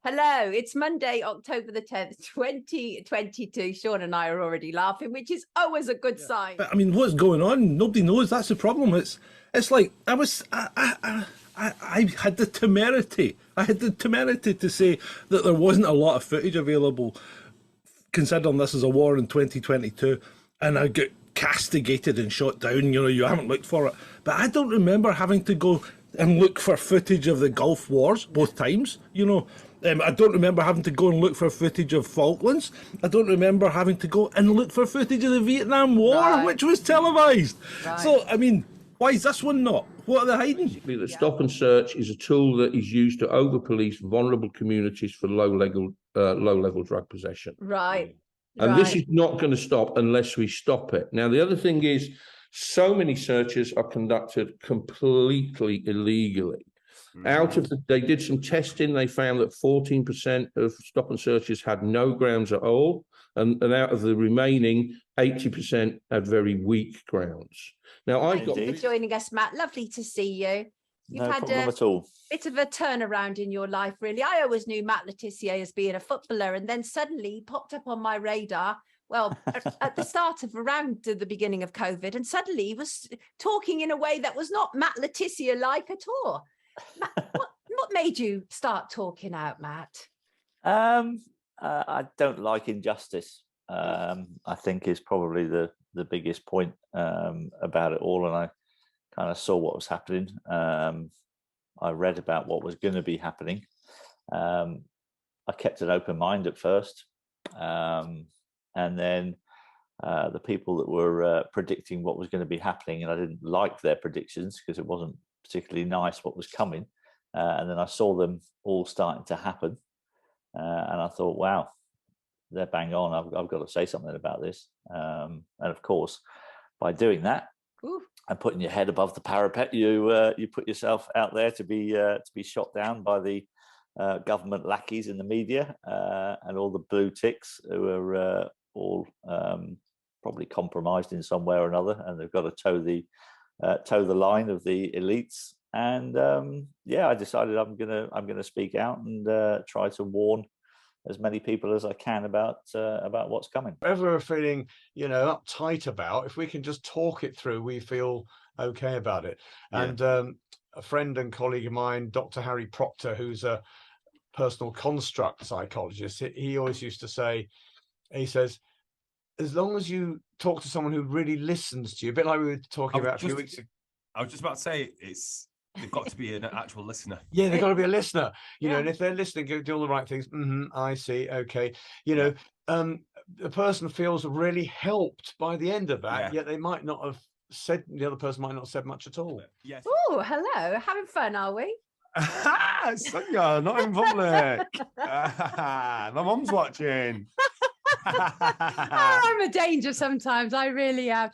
Hello, it's Monday, October the 10th, 2022. Sean and I are already laughing, which is always a good sign. But I mean, what's going on? Nobody knows. That's the problem. It's like I had the temerity. I had the temerity to say that there wasn't a lot of footage available, considering this is a war in 2022, and I got castigated and shot down. You know, you haven't looked for it, but I don't remember having to go and look for footage of the Gulf Wars both times. You know. I don't remember having to go and look for footage of Falklands. I don't remember having to go and look for footage of the Vietnam War, which was televised. Right. So, I mean, why is this one not? What are they hiding? Basically, the stop and search is a tool that is used to over-police vulnerable communities for low-level drug possession. Right. And this is not going to stop unless we stop it. Now, the other thing is, so many searches are conducted completely illegally. They did some testing. They found that 14% of stop and searches had no grounds at all, and out of the remaining, 80% had very weak grounds. Now, Thank you for joining us, Matt. Lovely to see you. You've no had problem at all. Bit of a turnaround in your life, really. I always knew Matt Tissier as being a footballer, and then suddenly he popped up on my radar. Well, at the start of around the beginning of COVID, and suddenly he was talking in a way that was not Matt Tissier like at all. Matt, what made you start talking out, Matt? I don't like injustice. I think is probably the biggest point about it all, and I kind of saw what was happening. I read about what was going to be happening. I kept an open mind at first, and then the people that were predicting what was going to be happening, and I didn't like their predictions because it wasn't particularly nice what was coming, and then I saw them all starting to happen, and I thought, wow, they're bang on. I've got to say something about this, and of course, by doing that and putting your head above the parapet, you put yourself out there to be shot down by the government lackeys in the media and all the blue ticks who are all probably compromised in some way or another, and they've got to toe the line of the elites. And I decided I'm gonna speak out and try to warn as many people as I can about what's coming. Whatever we're feeling, uptight about, if we can just talk it through, we feel okay about it. Yeah. And a friend and colleague of mine, Dr. Harry Proctor, who's a personal construct psychologist, he always used to say, he says, as long as you talk to someone who really listens to you, a bit like we were talking about a few weeks ago. I was just about to say, they've got to be an actual listener. Yeah, they've got to be a listener, know, and if they're listening, do all the right things. I see. Okay. The person feels really helped by the end of that, yet they might not have said, the other person might not have said much at all. Yes. Oh, hello. Having fun, are we? Sonia, not in public. My mum's watching. I'm a danger sometimes. I really am.